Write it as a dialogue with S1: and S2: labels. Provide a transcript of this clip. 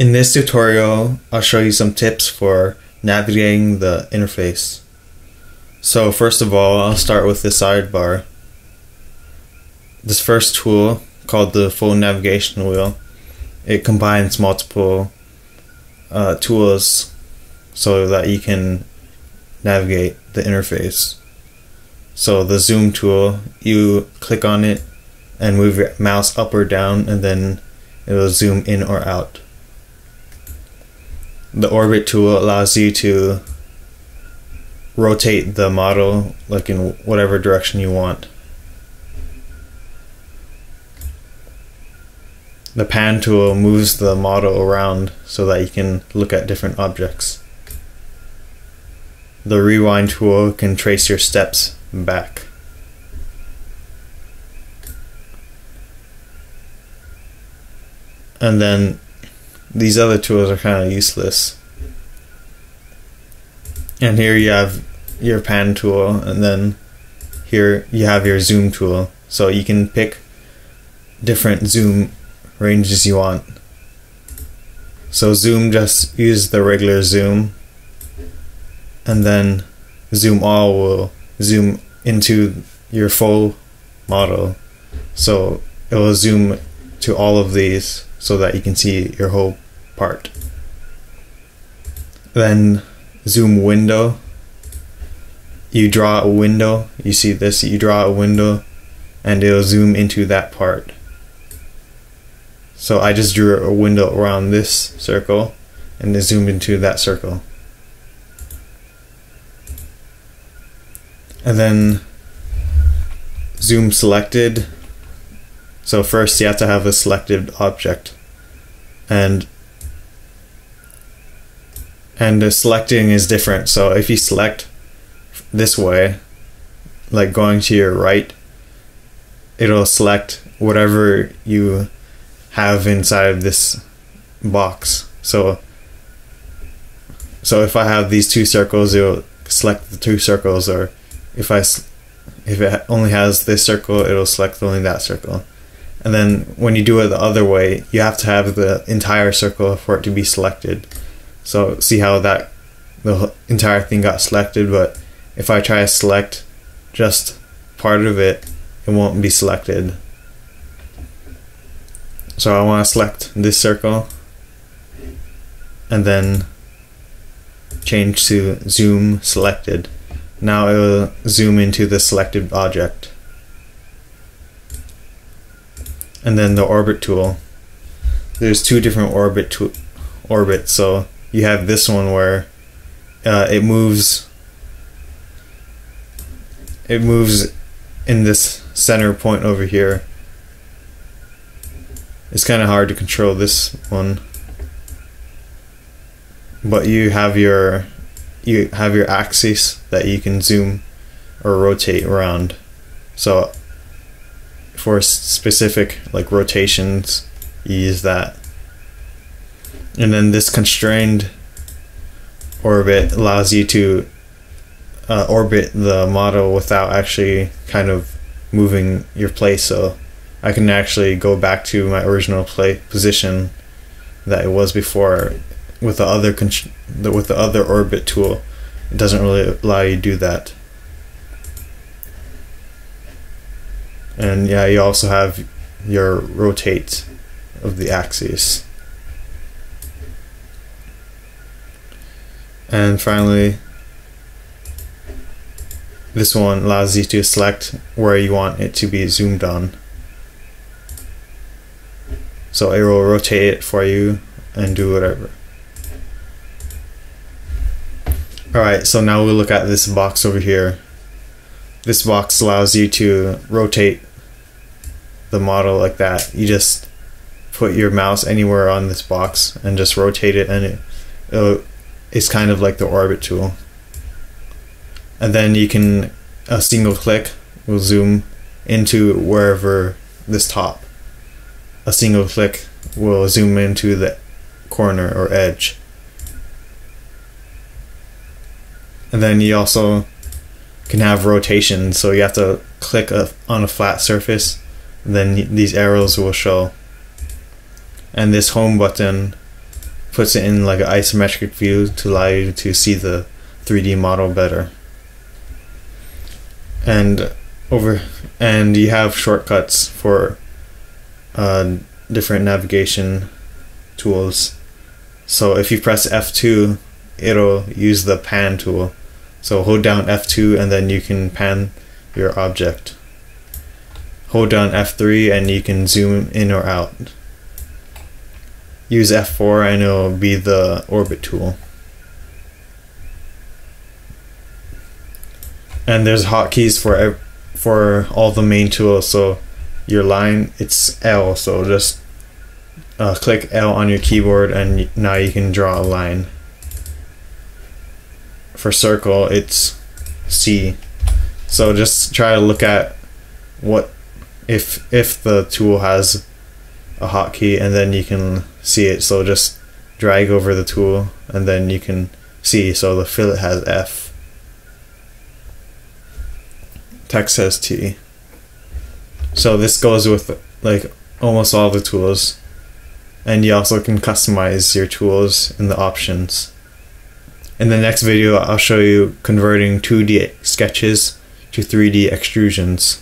S1: In this tutorial, I'll show you some tips for navigating the interface. So first of all, I'll start with the sidebar. This first tool, called the full navigation wheel, it combines multiple tools so that you can navigate the interface. So the zoom tool, you click on it and move your mouse up or down, and then it will zoom in or out. The orbit tool allows you to rotate the model like in whatever direction you want. The pan tool moves the model around so that you can look at different objects. The rewind tool can trace your steps back. And then these other tools are kind of useless. And here you have your pan tool, and then here you have your zoom tool. So you can pick different zoom ranges you want. So zoom, just use the regular zoom, and then zoom all will zoom into your full model. So it will zoom to all of these so that you can see your whole part. Then zoom window, you draw a window, you see this, you draw a window and it'll zoom into that part. So I just drew a window around this circle and it zoomed into that circle. And then zoom selected. So first you have to have a selected object, and the selecting is different. So if you select this way, like going to your right, it'll select whatever you have inside of this box. So if I have these two circles, it'll select the two circles, or if it only has this circle, it'll select only that circle. And then when you do it the other way, you have to have the entire circle for it to be selected. So see how that the entire thing got selected, but if I try to select just part of it, it won't be selected. So I want to select this circle and then change to zoom selected. Now it will zoom into the selected object. And then the orbit tool. There's two different orbits. So you have this one where it moves in this center point over here. It's kind of hard to control this one, but you have your axis that you can zoom or rotate around. So for specific like rotations, you use that. And then this constrained orbit allows you to orbit the model without actually kind of moving your place. So I can actually go back to my original position that it was before. With the other orbit tool, it doesn't really allow you to do that. And yeah, you also have your rotate of the axis. And finally, this one allows you to select where you want it to be zoomed on. So it will rotate it for you and do whatever. Alright, so now we'll look at this box over here. This box allows you to rotate the model like that. You just put your mouse anywhere on this box and just rotate it, and it's kind of like the orbit tool. And then you can, a single click will zoom into wherever this top. A single click will zoom into the corner or edge. And then you also can have rotation, so you have to click on a flat surface, and then these arrows will show. And this home button puts it in like an isometric view to allow you to see the 3D model better. And you have shortcuts for different navigation tools. So if you press F2, it'll use the pan tool. So hold down F2 and then you can pan your object. Hold down F3 and you can zoom in or out. Use F4 and it'll be the orbit tool. And there's hotkeys for all the main tools. So your line, it's L, so just click L on your keyboard and now you can draw a line. For circle, it's C. So just try to look at what if the tool has a hotkey, and then you can see it. So just drag over the tool and then you can see. So the fillet has F. Text has T. So this goes with like almost all the tools. And you also can customize your tools in the options. In the next video, I'll show you converting 2D sketches to 3D extrusions.